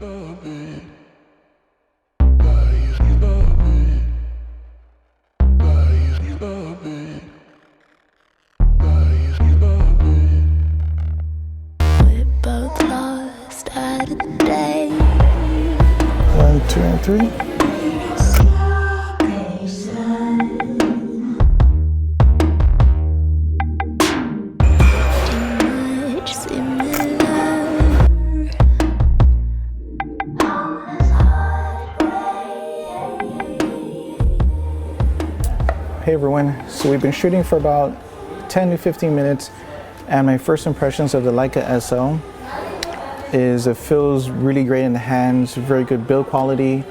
Both lost at a day. 1, 2, and 3. Much similar. Hey everyone, so we've been shooting for about 10 to 15 minutes, and my first impressions of the Leica SL is it feels really great in the hands, very good build quality.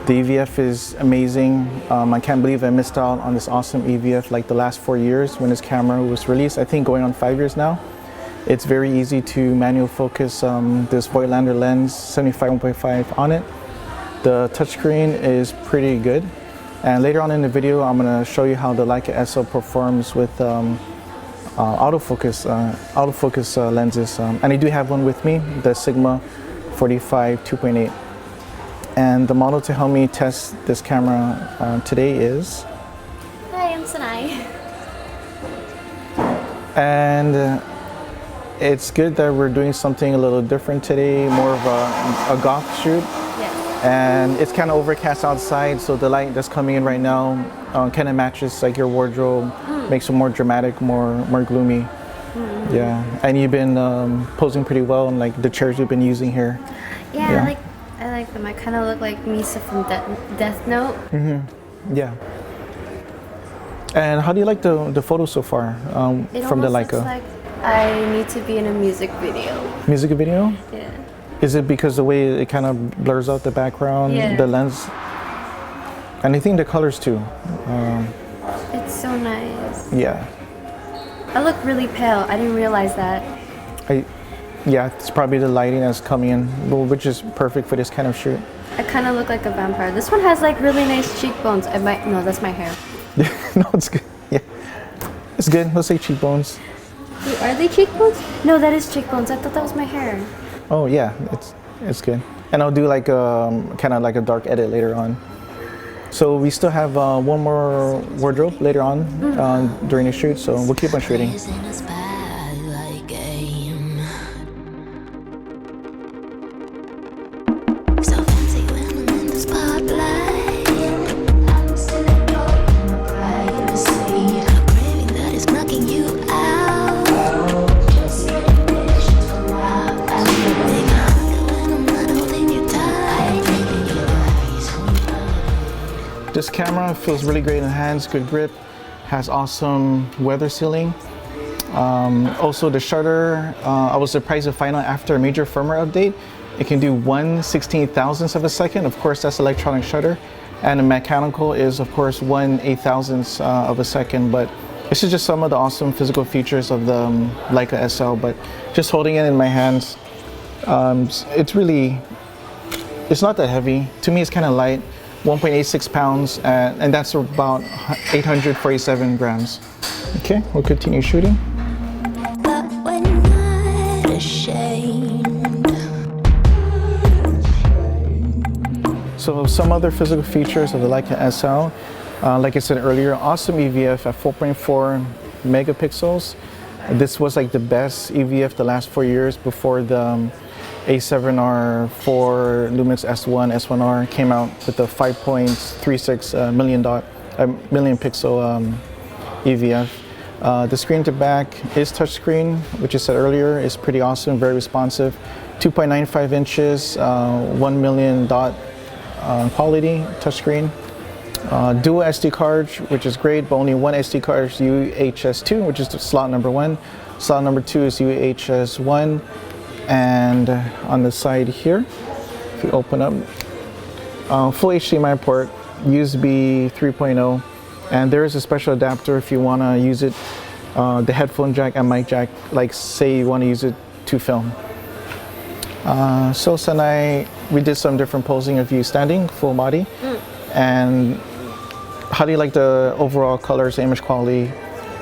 The EVF is amazing. I can't believe I missed out on this awesome EVF like the last 4 years when this camera was released. I think going on 5 years now. It's very easy to manual focus this Voigtlander lens 75-1.5 on it. The touchscreen is pretty good. And later on in the video, I'm going to show you how the Leica SL performs with autofocus lenses. And I do have one with me, the Sigma 45 2.8. And the model to help me test this camera today is... Hi, I'm Sanae. And it's good that we're doing something a little different today, more of a goth shoot. Yes. And it's kind of overcast outside, so the light that's coming in right now kind of matches like your wardrobe, makes it more dramatic, more gloomy. Yeah, and you've been posing pretty well in like the chairs you've been using here. Yeah. I like them. I kind of look like Misa from Death Note. Yeah. And how do you like the photos so far from the Leica? Looks like I need to be in a music video. Music video? Yeah. Is it because the way it kind of blurs out the background, Yeah. the lens? And I think the colors too. It's so nice. Yeah. I look really pale. I didn't realize that. Yeah, it's probably the lighting that's coming in, which is perfect for this kind of shoot. I kind of look like a vampire. This one has like really nice cheekbones. No, that's my hair. No, it's good. Yeah, it's good. Let's say cheekbones. Wait, are they cheekbones? No, that is cheekbones. I thought that was my hair. Oh yeah, it's good. And I'll do like kind of like a dark edit later on. So we still have one more wardrobe later on during the shoot, so we'll keep on shooting. This camera feels really great in the hands, good grip, has awesome weather sealing. Also the shutter, I was surprised to find out after a major firmware update, it can do 1/16,000th of a second. Of course, that's electronic shutter. And the mechanical is, of course, 1/8,000th of a second. But this is just some of the awesome physical features of the Leica SL. But just holding it in my hands, it's not that heavy. To me, it's kind of light. 1.86 pounds, and that's about 847 grams. Okay, we'll continue shooting. But we're not ashamed. So some other physical features of the Leica SL, like I said earlier, awesome EVF at 4.4 megapixels. This was like the best EVF the last 4 years before the A7R4 Lumix S1, S1R came out with the 5.36 million pixel EVF. The screen to back is touchscreen, which I said earlier is pretty awesome, very responsive. 2.95 inches, 1 million dot quality touchscreen. Dual SD card, which is great, but only one SD card is UHS-2, which is slot number 1. Slot number 2 is UHS-1. And on the side here, if you open up, full HDMI port, USB 3.0, and there is a special adapter if you want to use it, the headphone jack and mic jack, like say you want to use it to film. So Sanae, we did some different posing of you standing, full body, and how do you like the overall colors, image quality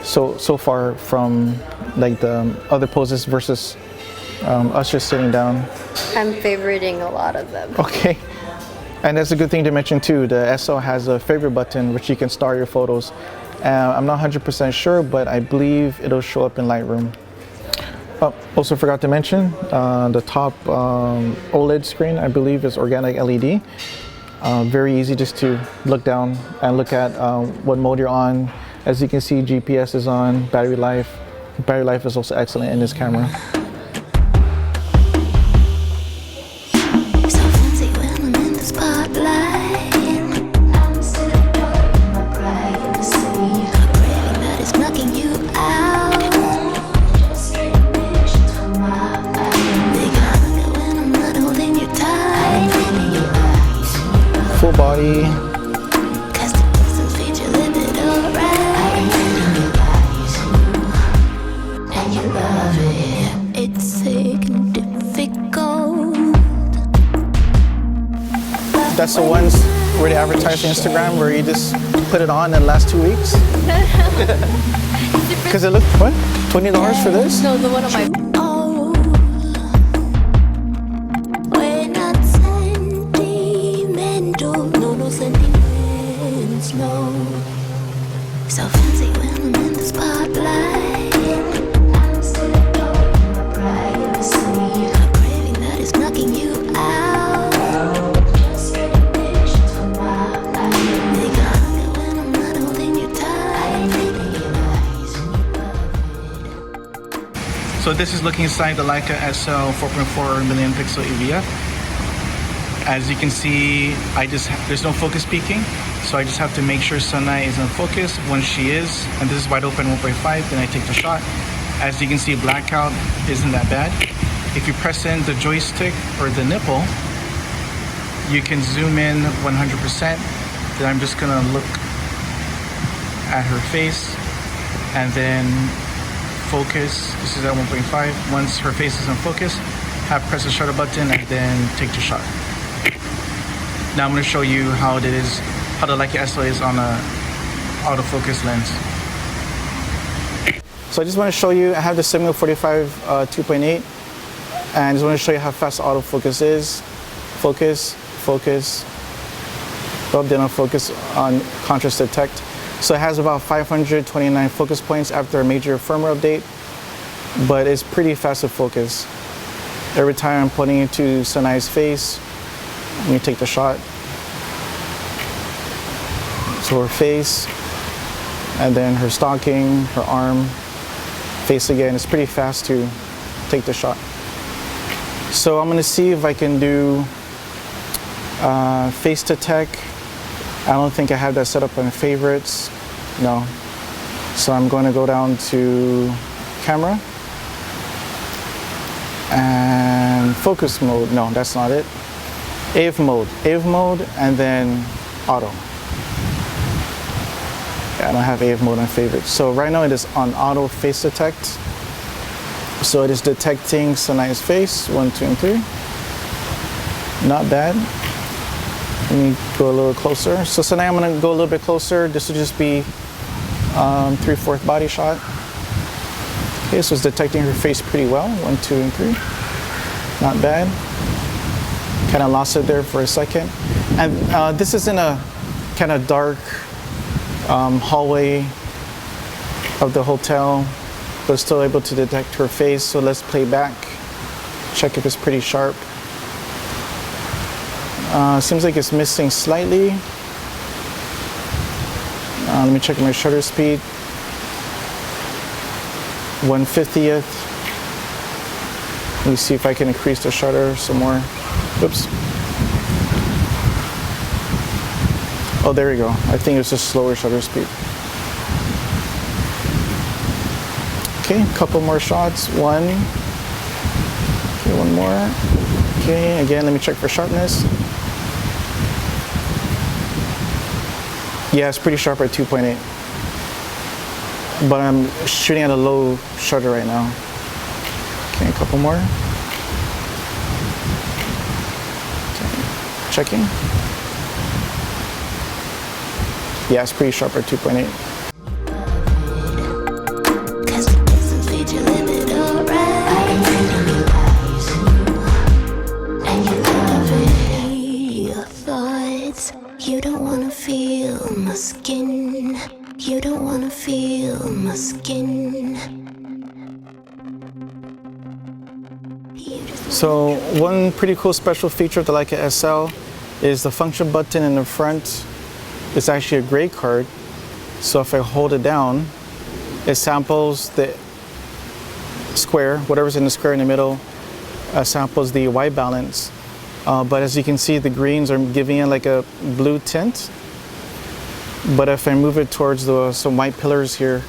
so far from like the other poses versus us just sitting down. I'm favoriting a lot of them. Okay. And that's a good thing to mention too. The SL has a favorite button which you can star your photos. I'm not 100% sure, but I believe it'll show up in Lightroom. Oh, also forgot to mention, the top OLED screen, I believe, is organic LED. Very easy just to look down and look at what mode you're on. As you can see, GPS is on, battery life. Battery life is also excellent in this camera. So fancy when I'm in the spotlight. I'm sitting up in my privacy. A craving that is knocking you out. Just take pictures from my mind. They got it when I'm not holding you tight. Full body. Cause the distance feeds your limit, alright. And you love it. It's sick and difficult. That's the ones where they advertise on Instagram where you just put it on in the last 2 weeks. Because it looked, what? $20 for this? No, the one on my. Oh, we're not sentimental. No sentiments, no. So fancy when I'm in the spotlight. I'm sitting up in my privacy. A craving that is knocking you out. Just taking pictures from my mind. They got it when I'm not holding you tight. So this is looking inside the Leica SL 4.4 million pixel EVF. As you can see, there's no focus peaking, so I just have to make sure Sanae is in focus. Once she is, and this is wide open 1.5, then I take the shot. As you can see, blackout isn't that bad. If you press in the joystick or the nipple, you can zoom in 100%. Then I'm just gonna look at her face and then focus. This is at 1.5. Once her face is in focus, press the shutter button and then take the shot. Now I'm going to show you how the Leica SL is on a autofocus lens. So I just want to show you, I have the Sigma 45 2.8, and I just want to show you how fast autofocus is. Focus, focus, then I'll focus on contrast detect. So it has about 529 focus points after a major firmware update, but it's pretty fast to focus. Every time I'm pointing into Sanae's face, when you take the shot. So her face, and then her stocking, her arm, face again. It's pretty fast to take the shot. So I'm gonna see if I can do face detect. I don't think I have that set up on favorites. No. So I'm going to go down to camera and focus mode. No, that's not it. AF mode, and then auto. Yeah, I don't have AF mode on favorites. So right now it is on auto face detect. So it is detecting Sanae's face, 1, 2, and 3. Not bad. Let me go a little closer. So Sanae, I'm gonna go a little bit closer. This will just be 3/4 body shot. Okay, so it's detecting her face pretty well, 1, 2, and 3. Not bad. Kind of lost it there for a second. And this is in a kind of dark hallway of the hotel, but still able to detect her face. So let's play back, check if it's pretty sharp. Seems like it's missing slightly. Let me check my shutter speed. 1/50th. Let me see if I can increase the shutter some more. Oops. Oh, there we go. I think it's just slower shutter speed. Okay, a couple more shots. One. Okay, one more. Okay, again, let me check for sharpness. Yeah, it's pretty sharp at 2.8. But I'm shooting at a low shutter right now. Okay, a couple more. Okay, checking. Yeah, it's pretty sharp at 2.8. Cause the distance feeds your limit, alright. beds. You don't wanna feel my skin. You don't wanna feel my skin. So one pretty cool special feature of the Leica SL is the function button in the front is actually a gray card. So if I hold it down, it samples the square, whatever's in the square in the middle, samples the white balance. But as you can see, the greens are giving it like a blue tint. But if I move it towards some white pillars here,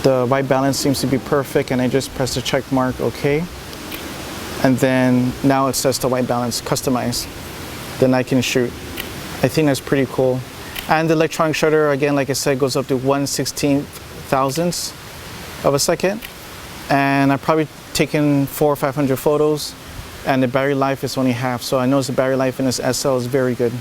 the white balance seems to be perfect, and I just press the check mark, okay. And then now it says the white balance customized. Then I can shoot. I think that's pretty cool. And the electronic shutter, again, like I said, goes up to 1/16,000th of a second. And I've probably taken 400 or 500 photos, and the battery life is only half. So I know the battery life in this SL is very good.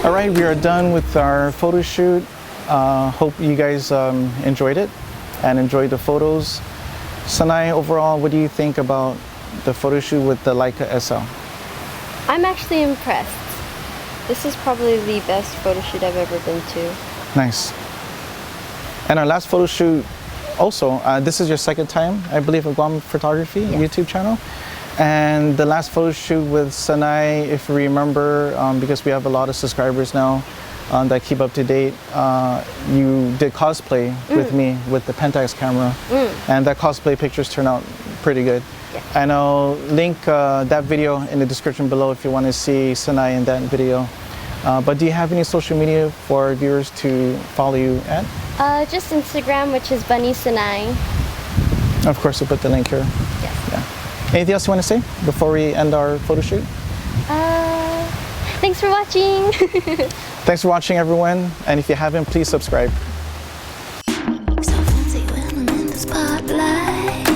All right, we are done with our photo shoot. Hope you guys enjoyed it and enjoyed the photos. Sanae, overall, what do you think about the photo shoot with the Leica SL? I'm actually impressed. This is probably the best photo shoot I've ever been to. Nice. And our last photo shoot also, this is your second time, I believe, at Guam Photography YouTube channel. And the last photo shoot with Sanae, if you remember, because we have a lot of subscribers now that keep up to date, you did cosplay with me with the Pentax camera. And that cosplay pictures turn out pretty good. Yeah. And I'll link that video in the description below if you want to see Sanae in that video. But do you have any social media for viewers to follow you at? Just Instagram, which is Bunny Sanae. Of course, we'll put the link here. Yes. Yeah. Anything else you want to say before we end our photo shoot? Thanks for watching. Thanks for watching, everyone. And if you haven't, please subscribe. So fancy when I'm in the spotlight.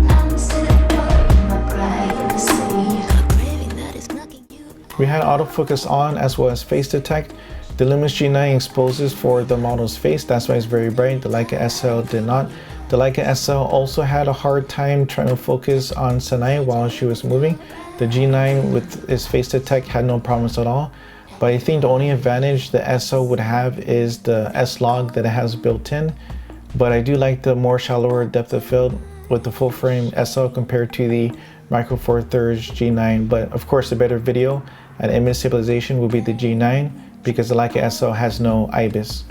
I'm sitting up my privacy. A craving that is knocking you. We had autofocus on as well as face detect. The Lumix G9 exposes for the model's face, that's why it's very bright. The Leica SL did not. The Leica SL also had a hard time trying to focus on Sanae while she was moving. The G9 with its face detect had no problems at all. But I think the only advantage the SL would have is the S-Log that it has built in. But I do like the more shallower depth of field with the full frame SL compared to the Micro Four Thirds G9. But of course, the better video and image stabilization will be the G9 because the Leica SL has no IBIS.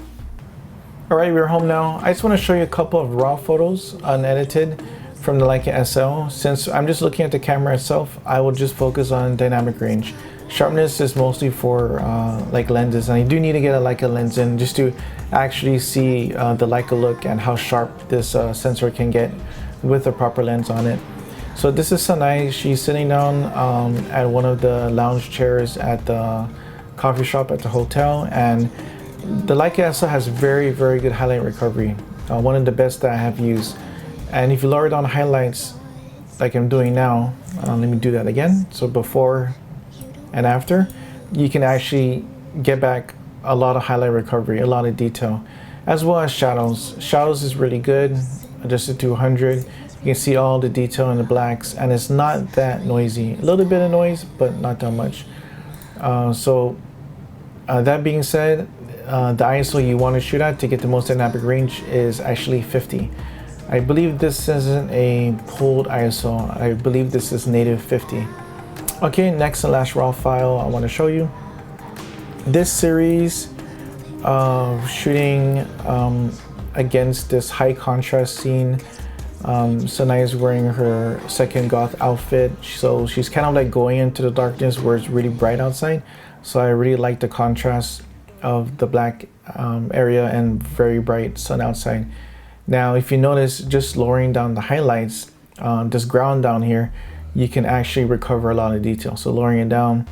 All right, we're home now. I just want to show you a couple of raw photos, unedited, from the Leica SL. Since I'm just looking at the camera itself, I will just focus on dynamic range. Sharpness is mostly for like lenses, and I do need to get a Leica lens in just to actually see the Leica look and how sharp this sensor can get with a proper lens on it. So this is Sanae. She's sitting down at one of the lounge chairs at the coffee shop at the hotel, and the Leica SL has very, very good highlight recovery. One of the best that I have used. And if you lower down highlights like I'm doing now, let me do that again. So before and after, you can actually get back a lot of highlight recovery, a lot of detail, as well as shadows. Shadows is really good, adjusted to 100. You can see all the detail in the blacks, and it's not that noisy. A little bit of noise, but not that much. That being said, the ISO you want to shoot at to get the most dynamic range is actually 50. I believe this isn't a pulled ISO. I believe this is native 50. Okay, next and last raw file I want to show you. This series of shooting against this high contrast scene. Sanae is wearing her second goth outfit, so she's kind of like going into the darkness where it's really bright outside. So I really like the contrast of the black area and very bright sun outside. Now, if you notice, just lowering down the highlights, this ground down here, you can actually recover a lot of detail. So lowering it down,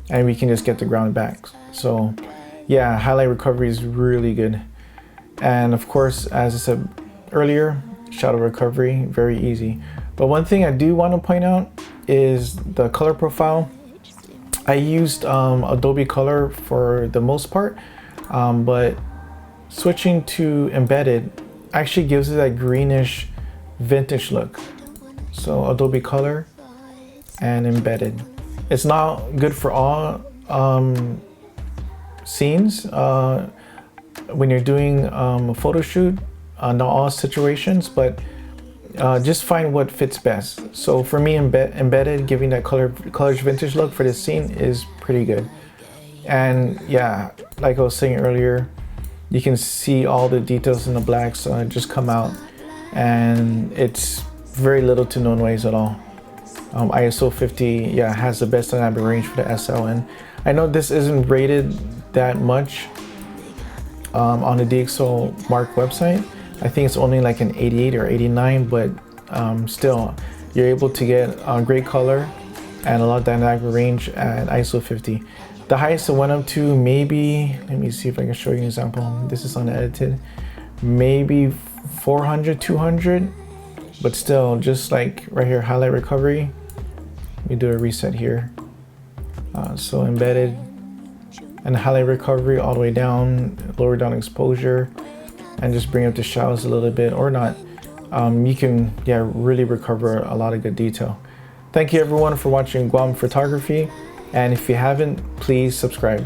and we can just get the ground back. So yeah, highlight recovery is really good. And of course, as I said earlier, shadow recovery, very easy. But one thing I do want to point out is the color profile. I used Adobe Color for the most part, but switching to embedded actually gives it that greenish vintage look. So Adobe Color and embedded. It's not good for all scenes when you're doing a photo shoot, not all situations, but just find what fits best. So for me, embedded, giving that colors vintage look for this scene is pretty good. And yeah, like I was saying earlier, you can see all the details in the blacks just come out, and it's very little to no noise at all. ISO 50, yeah, has the best dynamic range for the SL, and I know this isn't rated that much on the DxO Mark website. I think it's only like an 88 or 89, but still, you're able to get great color and a lot of dynamic range at ISO 50. The highest it went up to maybe, let me see if I can show you an example. This is unedited, maybe 400, 200, but still, just like right here, highlight recovery. Let me do a reset here. So embedded and highlight recovery all the way down, lower down exposure, and just bring up the shadows a little bit or not. You can, yeah, really recover a lot of good detail. Thank you everyone for watching Guam Photography, and if you haven't, please subscribe.